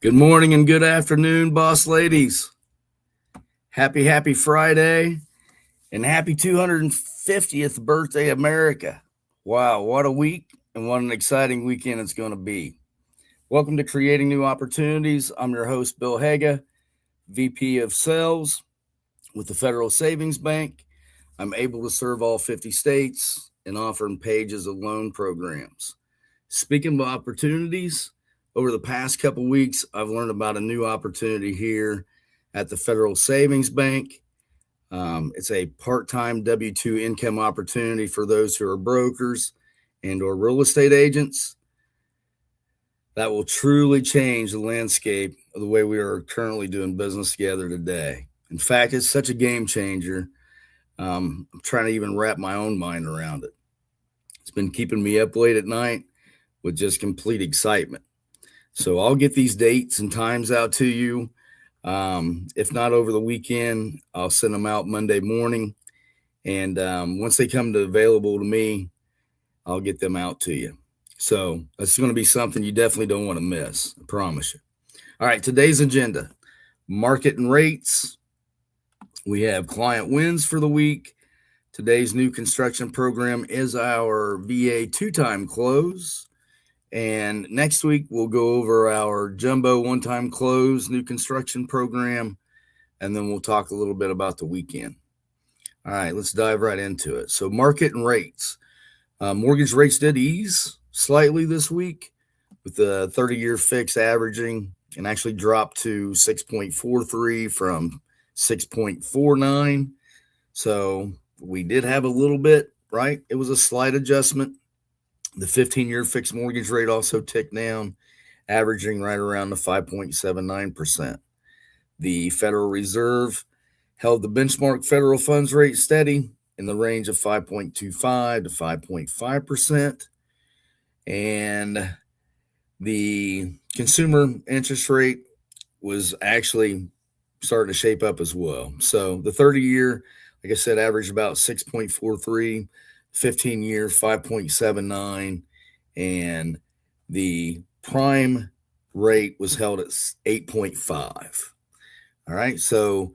Good morning and good afternoon, boss ladies. Happy Friday and happy 250th birthday, America. Wow, what a week and what an exciting weekend it's going to be. Welcome to Creating New Opportunities. I'm your host, Bill Haga, VP of Sales with the Federal Savings Bank. I'm able to serve all 50 states and offer pages of loan programs. Speaking of opportunities, over the past couple weeks, I've learned about a new opportunity here at the Federal Savings Bank. It's a part-time W-2 income opportunity for those who are brokers and or real estate agents. That will truly change the landscape of the way we are currently doing business together today. In fact, it's such a game changer. I'm trying to even wrap my own mind around it. It's been keeping me up late at night with just complete excitement. So I'll get these dates and times out to you. If not over the weekend, I'll send them out Monday morning. And once they come available to me, I'll get them out to you. So that's going to be something you definitely don't want to miss. I promise you. All right, today's agenda: market and rates. We have client wins for the week. Today's new construction program is our VA two-time close. And next week, we'll go over our jumbo one-time close new construction program, and then we'll talk a little bit about the weekend. All right, let's dive right into it. So market and rates. Mortgage rates did ease slightly this week, with the 30-year fix averaging and actually dropped to 6.43 from 6.49. So we did have a little bit, right? It was a slight adjustment. The 15-year fixed mortgage rate also ticked down, averaging right around the 5.79%. The Federal Reserve held the benchmark federal funds rate steady in the range of 5.25 to 5.5%. And the consumer interest rate was actually starting to shape up as well. So the 30-year, like I said, averaged about 6.43. 15-year 5.79, and the prime rate was held at 8.5. All right, so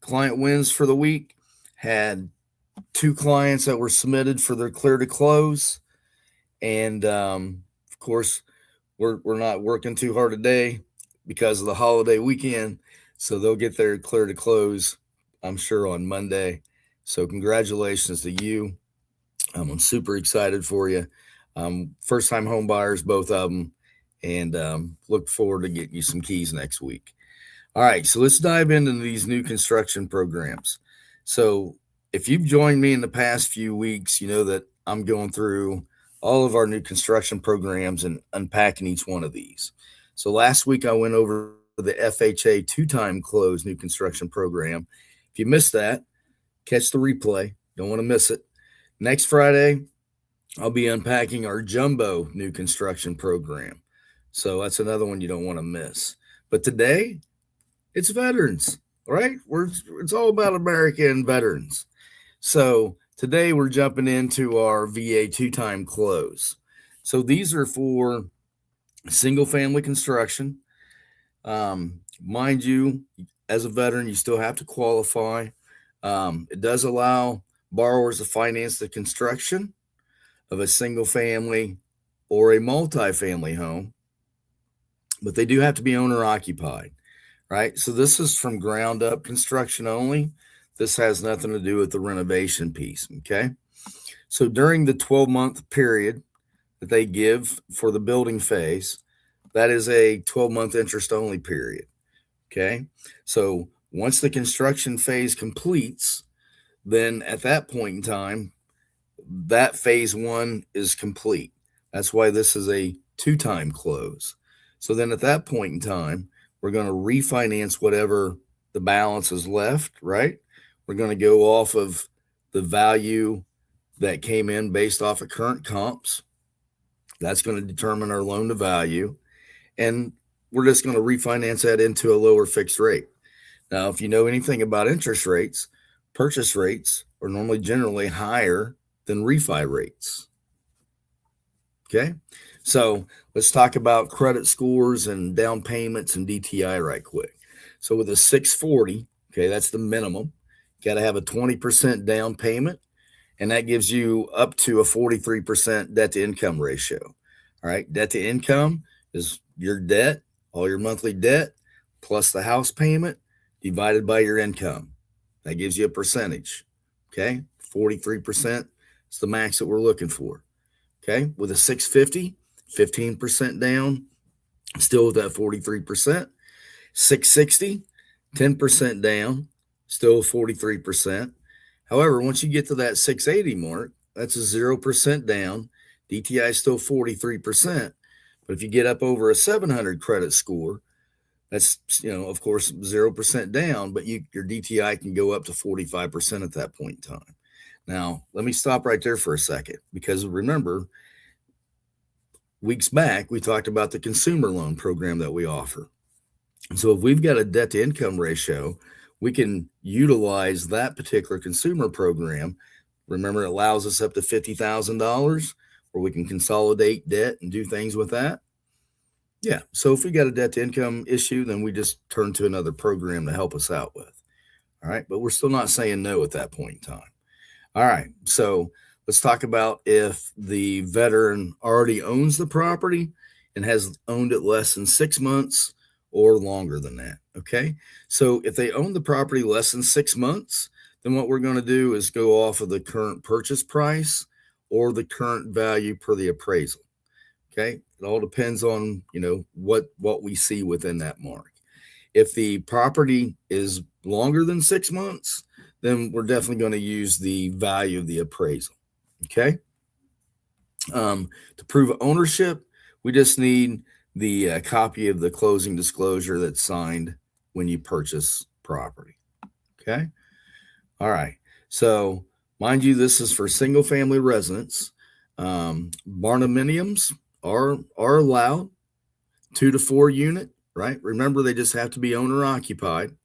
client wins for the week, had 2 clients that were submitted for their clear to close, and of course we're not working too hard today because of the holiday weekend, so they'll get their clear to close, I'm sure, on Monday. So congratulations to you. I'm super excited for you. First-time home buyers, both of them, and look forward to getting you some keys next week. All right, so let's dive into these new construction programs. So if you've joined me in the past few weeks, you know that I'm going through all of our new construction programs and unpacking each one of these. So last week I went over the FHA two-time close new construction program. If you missed that, catch the replay. Don't want to miss it. Next Friday, I'll be unpacking our jumbo new construction program. So that's another one you don't want to miss. But today, it's veterans, right? It's all about America and veterans. So today we're jumping into our VA two-time close. So these are for single-family construction. Mind you, as a veteran, you still have to qualify. It does allow borrowers to finance the construction of a single family or a multi-family home, but they do have to be owner occupied, right? So this is from ground up construction only. This has nothing to do with the renovation piece, okay? So during the 12-month period that they give for the building phase, that is a 12-month interest only period, okay? So once the construction phase completes, then at that point in time, that phase one is complete. That's why this is a two-time close. So then at that point in time, we're going to refinance whatever the balance is left, right? We're going to go off of the value that came in based off of current comps. That's going to determine our loan to value. And we're just going to refinance that into a lower fixed rate. Now, if you know anything about interest rates, purchase rates are normally generally higher than refi rates. Okay. So let's talk about credit scores and down payments and DTI right quick. So with a 640, okay, that's the minimum. Got to have a 20% down payment, and that gives you up to a 43% debt to income ratio. All right. Debt to income is your debt, all your monthly debt, plus the house payment divided by your income. That gives you a percentage. Okay. 43% is the max that we're looking for. Okay. With a 650, 15% down, still with that 43%. 660, 10% down, still 43%. However, once you get to that 680 mark, that's a 0% down. DTI is still 43%. But if you get up over a 700 credit score, that's, of course, 0% down, but your DTI can go up to 45% at that point in time. Now, let me stop right there for a second, because remember, weeks back, we talked about the consumer loan program that we offer. So if we've got a debt to income ratio, we can utilize that particular consumer program. Remember, it allows us up to $50,000 where we can consolidate debt and do things with that. Yeah. So if we got a debt to income issue, then we just turn to another program to help us out with. All right. But we're still not saying no at that point in time. All right. So let's talk about if the veteran already owns the property and has owned it less than 6 months or longer than that. Okay. So if they own the property less than 6 months, then what we're going to do is go off of the current purchase price or the current value per the appraisal. Okay. It all depends on, what we see within that mark. If the property is longer than 6 months, then we're definitely going to use the value of the appraisal. Okay. To prove ownership, we just need the copy of the closing disclosure that's signed when you purchase property. Okay. All right. So mind you, this is for single family residents. Barndominiums are allowed 2 to 4 unit, right? Remember, they just have to be owner occupied.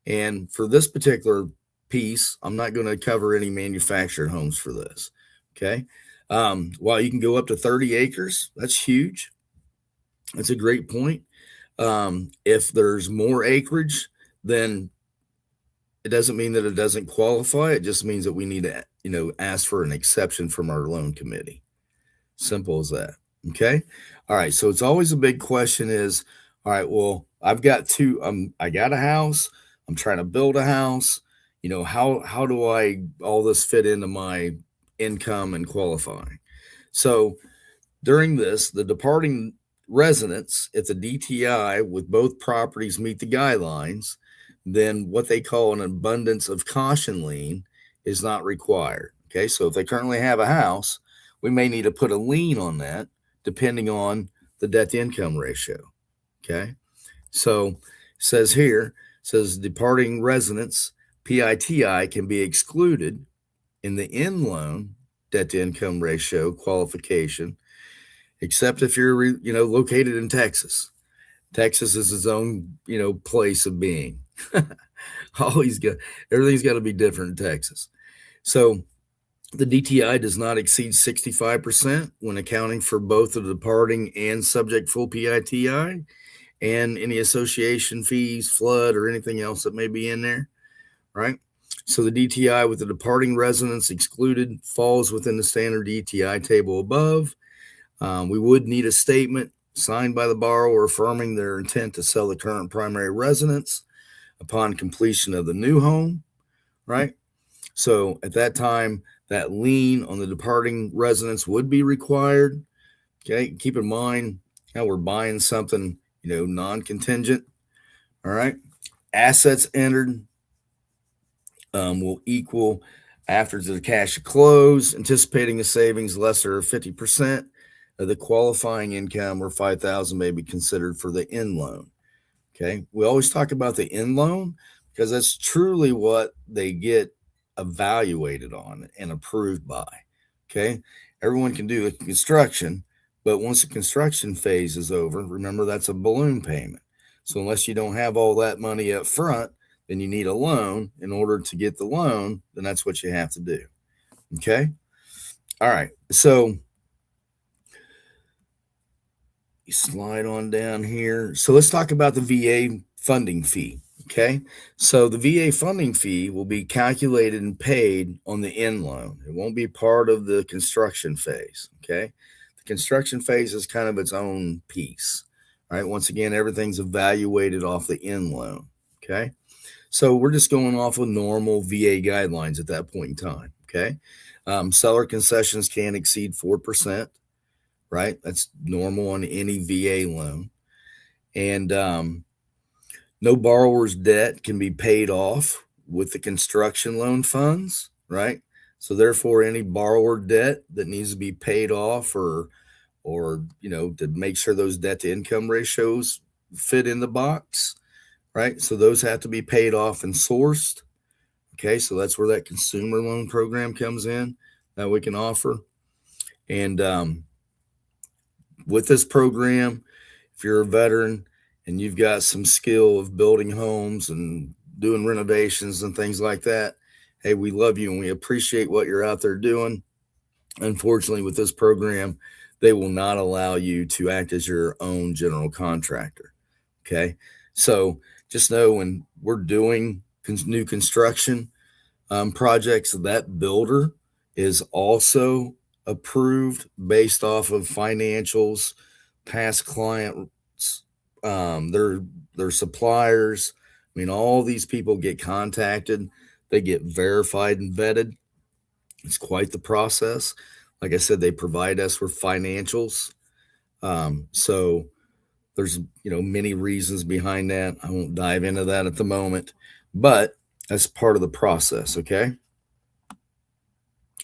And for this particular piece, I'm not going to cover any manufactured homes for this. Okay. While you can go up to 30 acres, that's huge. That's a great point. If there's more acreage, then it doesn't mean that it doesn't qualify. It just means that we need to, ask for an exception from our loan committee. Simple as that. Okay. All right. So it's always a big question is, all right, well, I've got I got a house. I'm trying to build a house. How do all this fit into my income and qualifying? So during this, the departing residents, if the DTI with both properties meet the guidelines, then what they call an abundance of caution lien is not required. Okay. So if they currently have a house, we may need to put a lien on that depending on the debt to income ratio. Okay. So it says departing residents, PITI can be excluded in the in loan debt to income ratio qualification, except if you're, located in Texas. Texas is its own, place of being. Everything's got to be different in Texas. So the DTI does not exceed 65% when accounting for both the departing and subject full PITI and any association fees, flood, or anything else that may be in there, right? So the DTI with the departing residents excluded falls within the standard DTI table above. We would need a statement signed by the borrower affirming their intent to sell the current primary residence upon completion of the new home, right? So at that time, that lien on the departing residence would be required. Okay. Keep in mind how we're buying something, non-contingent. All right. Assets entered will equal after the cash close, anticipating the savings lesser of 50% of the qualifying income or $5,000 may be considered for the in loan. Okay. We always talk about the in loan because that's truly what they get evaluated on and approved by. Okay. Everyone can do the construction, but once the construction phase is over, remember that's a balloon payment. So unless you don't have all that money up front, then you need a loan. In order to get the loan, then that's what you have to do. Okay. All right. So slide on down here. So let's talk about the VA funding fee. Okay. So the VA funding fee will be calculated and paid on the end loan. It won't be part of the construction phase. Okay. The construction phase is kind of its own piece. All right. Once again, everything's evaluated off the end loan. Okay. So we're just going off of normal VA guidelines at that point in time. Okay. Seller concessions can't exceed 4%. Right. That's normal on any VA loan. And no borrower's debt can be paid off with the construction loan funds. Right. So therefore, any borrower debt that needs to be paid off or to make sure those debt to income ratios fit in the box. Right. So those have to be paid off and sourced. Okay. So that's where that consumer loan program comes in that we can offer. And with this program, if you're a veteran and you've got some skill of building homes and doing renovations and things like that, hey, we love you and we appreciate what you're out there doing. Unfortunately, with this program, they will not allow you to act as your own general contractor. Okay. So just know when we're doing new construction projects, that builder is also approved based off of financials, past clients, their suppliers. I mean, all these people get contacted, they get verified and vetted. It's quite the process. Like I said, they provide us with financials. So there's many reasons behind that. I won't dive into that at the moment, but that's part of the process. Okay.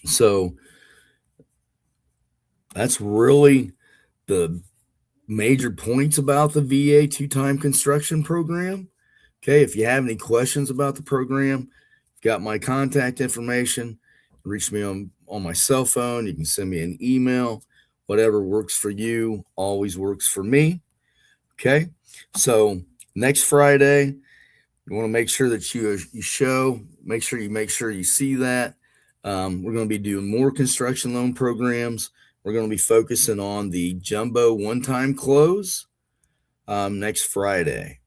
So that's really the major points about the VA two-time construction program. Okay. If you have any questions about the program, you've got my contact information. Reach me on my cell phone. You can send me an email. Whatever works for you always works for me. Okay. So next Friday, you want to make sure that you make sure you see that. We're going to be doing more construction loan programs. We're going to be focusing on the jumbo one-time close next Friday.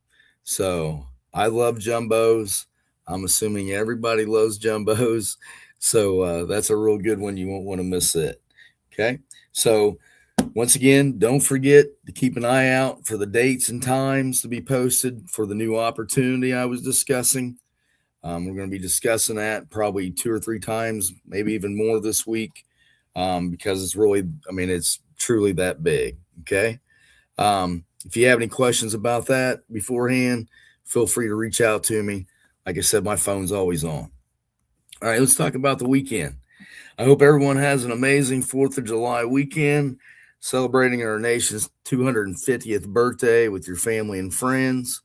So I love jumbos. I'm assuming everybody loves jumbos. So that's a real good one. You won't want to miss it. Okay. So once again, don't forget to keep an eye out for the dates and times to be posted for the new opportunity I was discussing. We're going to be discussing that probably 2 or 3 times, maybe even more this week. Because it's truly that big. Okay. If you have any questions about that beforehand, feel free to reach out to me. Like I said, my phone's always on. All right, let's talk about the weekend. I hope everyone has an amazing 4th of July weekend, celebrating our nation's 250th birthday with your family and friends.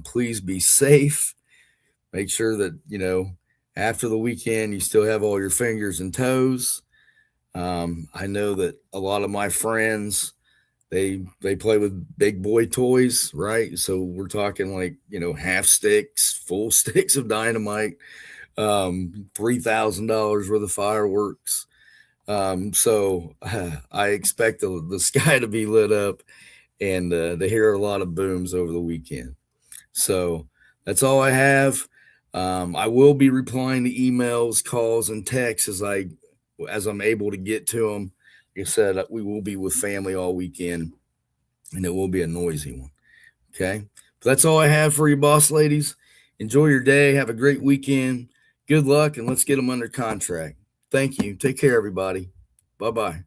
Please be safe. Make sure that, after the weekend, you still have all your fingers and toes. I know that a lot of my friends, they play with big boy toys, right? So we're talking half sticks, full sticks of dynamite, $3,000 worth of fireworks. So I expect the sky to be lit up and to hear a lot of booms over the weekend. So that's all I have. I will be replying to emails, calls, and texts as I'm able to get to them. Like I said, we will be with family all weekend, and it will be a noisy one. Okay. But that's all I have for you, boss ladies. Enjoy your day. Have a great weekend. Good luck, and let's get them under contract. Thank you. Take care, everybody. Bye-bye.